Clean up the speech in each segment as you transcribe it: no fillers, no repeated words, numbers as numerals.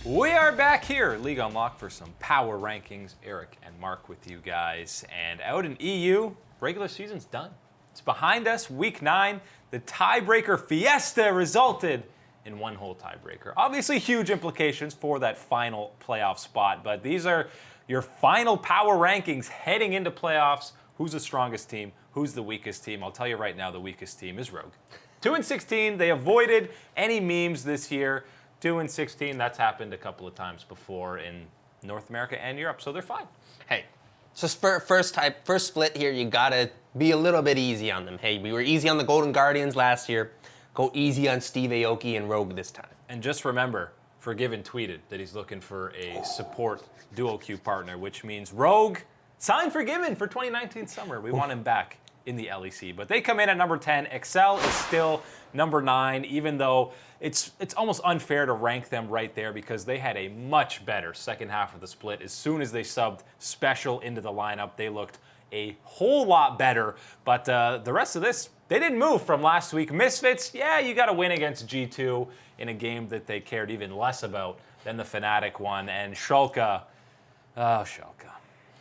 We are back here, League Unlocked, for some power rankings. Eric and Mark with you guys. And out in EU, regular season's done. It's behind us, week 9. The tiebreaker fiesta resulted in one-hole tiebreaker. Obviously, huge implications for that final playoff spot, but these are your final power rankings heading into playoffs. Who's the strongest team? Who's the weakest team? I'll tell you right now, the weakest team is Rogue. 2-16, they avoided any memes this year. 2-16, that's happened a couple of times before in North America and Europe, so they're fine. Hey, so first split here, you gotta be a little bit easy on them. Hey, we were easy on the Golden Guardians last year. Go easy on Steve Aoki and Rogue this time. And just remember, Forgiven tweeted that he's looking for a support dual queue partner, which means Rogue signed Forgiven for 2019 summer. We want him back in the LEC. But they come in at number 10. Excel is still number 9, even though it's almost unfair to rank them right there because they had a much better second half of the split. As soon as they subbed Special into the lineup, they looked a whole lot better. But the rest of this, they didn't move from last week. Misfits, yeah, you got to win against G2 in a game that they cared even less about than the Fnatic one. And Schalke,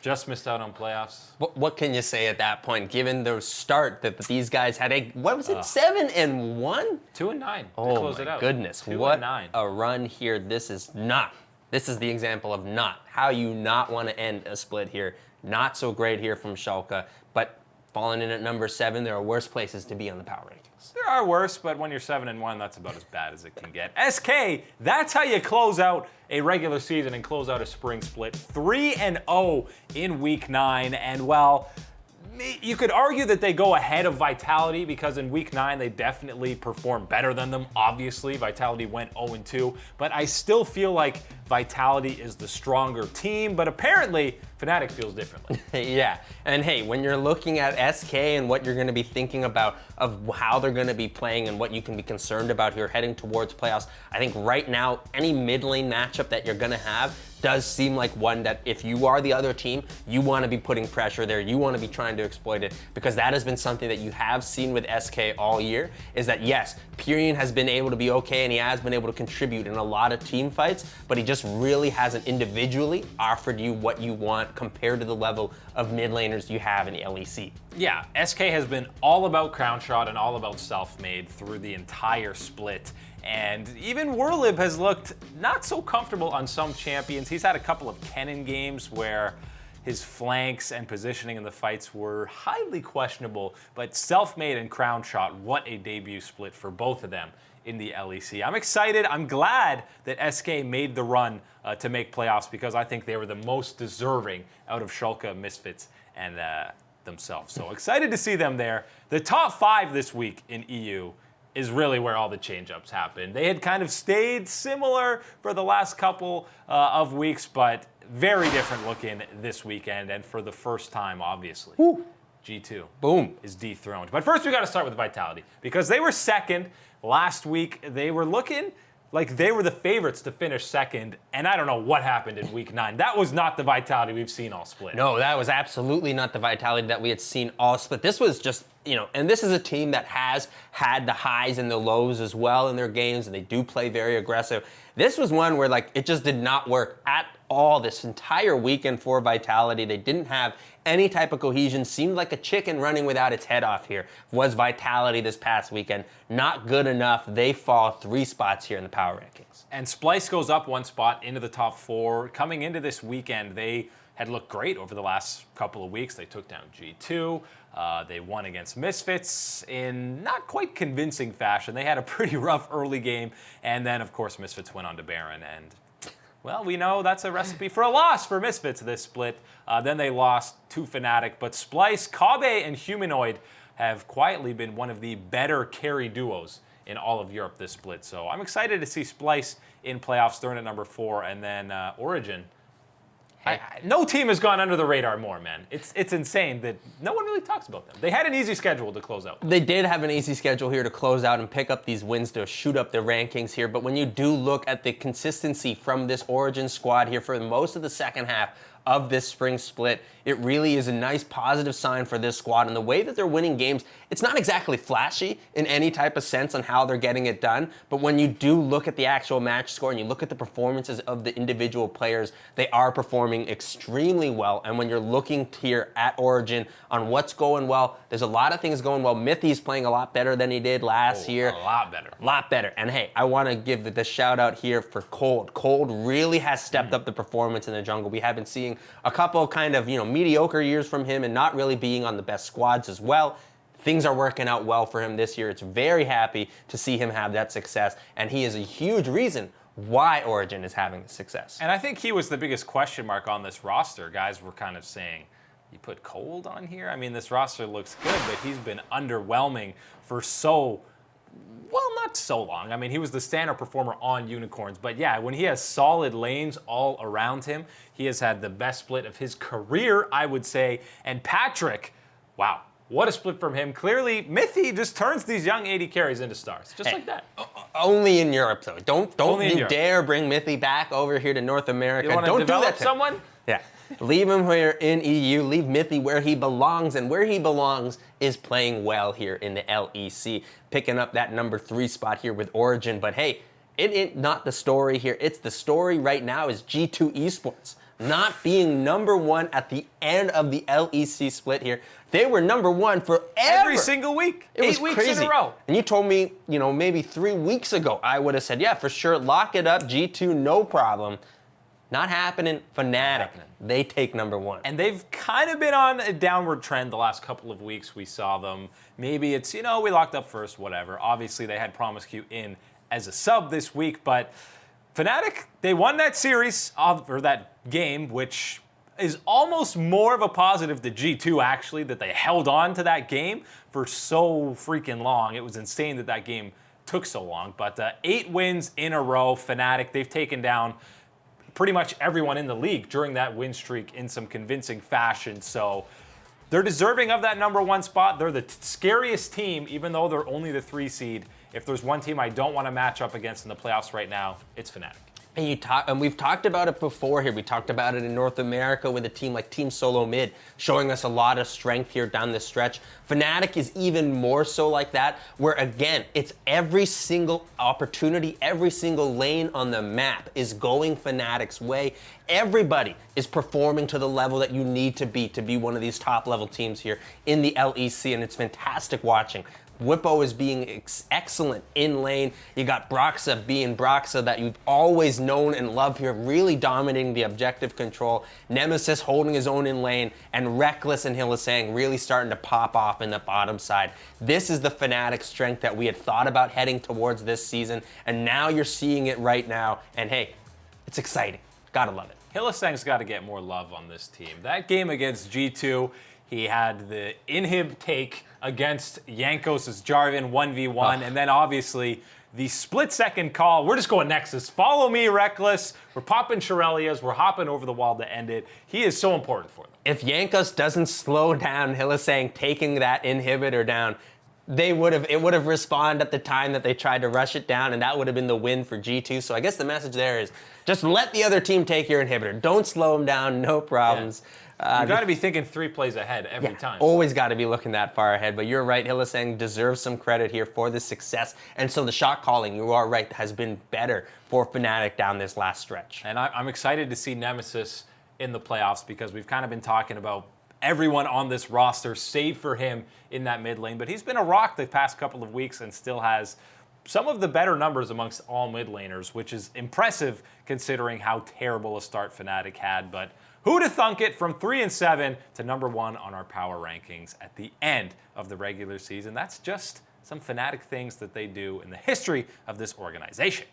just missed out on playoffs. What can you say at that point, given the start that these guys had? 7-1? 2-9. Oh close it my out. goodness! 2-9. A run here. This is the example of not how you not want to end a split here. Not so great here from Schalke, but falling in at number 7, there are worse places to be on the power rankings. There are worse, but when you're 7-1, that's about as bad as it can get. SK, that's how you close out a regular season and close out a spring split. 3-0 in week 9, and well, you could argue that they go ahead of Vitality because in week 9 they definitely performed better than them. Obviously, Vitality went 0-2, but I still feel like Vitality is the stronger team, but apparently Fnatic feels differently. Yeah, and hey, when you're looking at SK and what you're going to be thinking about of how they're going to be playing and what you can be concerned about here heading towards playoffs, I think right now any mid lane matchup that you're going to have does seem like one that if you are the other team, you want to be putting pressure there, you want to be trying to exploit it, because that has been something that you have seen with SK all year, is that yes, Pyrion has been able to be okay and he has been able to contribute in a lot of team fights, but he just really hasn't individually offered you what you want compared to the level of mid laners you have in the LEC. Yeah, SK has been all about crown shot and all about self-made through the entire split. And even Werlib has looked not so comfortable on some champions. He's had a couple of Kennen games where his flanks and positioning in the fights were highly questionable, but self-made and crown shot, what a debut split for both of them in the LEC. I'm excited. I'm glad that SK made the run to make playoffs because I think they were the most deserving out of Schalke, Misfits, and themselves. So excited to see them there. The top 5 this week in EU is really where all the change-ups happened. They had kind of stayed similar for the last couple of weeks, but very different looking this weekend. And for the first time, obviously, G2 Boom. is dethroned. But first, we got to start with Vitality because they were second last week. They were looking like they were the favorites to finish second, and I don't know what happened in week 9. That was not the Vitality we've seen all split. No, that was absolutely not the Vitality that we had seen all split. This was just, and this is a team that has had the highs and the lows as well in their games, and they do play very aggressive. This was one where, it just did not work at all this entire weekend for Vitality. They didn't have any type of cohesion. Seemed like a chicken running without its head off here was Vitality this past weekend. Not good enough. They fall 3 spots here in the power rankings. And Splice goes up 1 spot into the top 4. Coming into this weekend, they had looked great over the last couple of weeks. They took down G2. They won against Misfits in not quite convincing fashion. They had a pretty rough early game. And then, of course, Misfits went on to Baron. And, well, we know that's a recipe for a loss for Misfits this split. Then they lost to Fnatic. But Splice, Kabe, and Humanoid have quietly been one of the better carry duos in all of Europe this split. So I'm excited to see Splice in playoffs. They're in at number 4. And then Origin. No team has gone under the radar more, man. It's insane that no one really talks about them. They had an easy schedule to close out. They did have an easy schedule here to close out and pick up these wins to shoot up their rankings here. But when you do look at the consistency from this Origin squad here for most of the second half of this spring split. It really is a nice positive sign for this squad, and the way that they're winning games, it's not exactly flashy in any type of sense on how they're getting it done, but when you do look at the actual match score and you look at the performances of the individual players, they are performing extremely well. And when you're looking here at Origin on what's going well, there's a lot of things going well. Mithy's playing a lot better than he did last year. A lot better. A lot better. And hey, I want to give the shout out here for Cold. Cold really has stepped up the performance in the jungle. We have been seeing a couple kind of, mediocre years from him and not really being on the best squads as well. Things are working out well for him this year. It's very happy to see him have that success, and he is a huge reason why Origin is having success. And I think he was the biggest question mark on this roster. Guys were kind of saying, you put Cold on here? I mean, this roster looks good, but he's been underwhelming for not so long. I mean, he was the standard performer on Unicorns, but yeah, when he has solid lanes all around him, he has had the best split of his career, I would say. And Patrick, wow, what a split from him. Clearly, Mithy just turns these young AD carries into stars, just like that. Only in Europe, though. Don't you Europe. Dare bring Mithy back over here to North America. You want to develop someone? Yeah. Leave him here in EU. Leave Mithy where he belongs, and where he belongs is playing well here in the LEC, picking up that number 3 spot here with Origin. But hey, it ain't not the story here. It's the story right now is G2 Esports not being number 1 at the end of the LEC split here. They were number 1 forever. Every single week. It was 8 weeks crazy. in a row. And you told me, maybe 3 weeks ago, I would have said, yeah, for sure, lock it up, G2, no problem. Not happening. Fnatic, they take number 1. And they've kind of been on a downward trend the last couple of weeks. We saw them. Maybe it's, we locked up first, whatever. Obviously, they had PromisQ in as a sub this week, but Fnatic, they won that series, or that game, which is almost more of a positive to G2, actually, that they held on to that game for so freaking long. It was insane that that game took so long. But 8 wins in a row, Fnatic, they've taken down pretty much everyone in the league during that win streak in some convincing fashion. So they're deserving of that number 1 spot. They're the scariest team, even though they're only the 3 seed. If there's one team I don't want to match up against in the playoffs right now, it's Fnatic. And we've talked about it before here. We talked about it in North America with a team like Team Solo Mid, showing us a lot of strength here down the stretch. Fnatic is even more so like that, where again, it's every single opportunity, every single lane on the map is going Fnatic's way. Everybody is performing to the level that you need to be one of these top level teams here in the LEC, and it's fantastic watching. Whippo is being excellent in lane. You got Broxa being Broxa that you've always known and loved here, really dominating the objective control. Nemesis holding his own in lane, and Reckless and Hylissang really starting to pop off in the bottom side. This is the Fnatic strength that we had thought about heading towards this season, and now you're seeing it right now. And hey, it's exciting. Gotta love it. Hylissang's got to get more love on this team. That game against G2, he had the inhib take against Jankos' Jarvan 1v1, and then obviously the split-second call. We're just going Nexus. Follow me, Reckless. We're popping Shirelias. We're hopping over the wall to end it. He is so important for them. If Jankos doesn't slow down Hylissang taking that inhibitor down, it would have respawned at the time that they tried to rush it down, and that would have been the win for G2. So I guess the message there is just let the other team take your inhibitor. Don't slow them down, no problems. Yeah. You got to be thinking 3 plays ahead every time. Always got to be looking that far ahead. But you're right, Hylissang deserves some credit here for this success. And so the shot calling, you are right, has been better for Fnatic down this last stretch. And I'm excited to see Nemesis in the playoffs because we've kind of been talking about everyone on this roster, save for him in that mid lane. But he's been a rock the past couple of weeks and still has some of the better numbers amongst all mid laners, which is impressive considering how terrible a start Fnatic had. But who'd have thunk it, from 3-7 to number 1 on our power rankings at the end of the regular season? That's just some Fnatic things that they do in the history of this organization.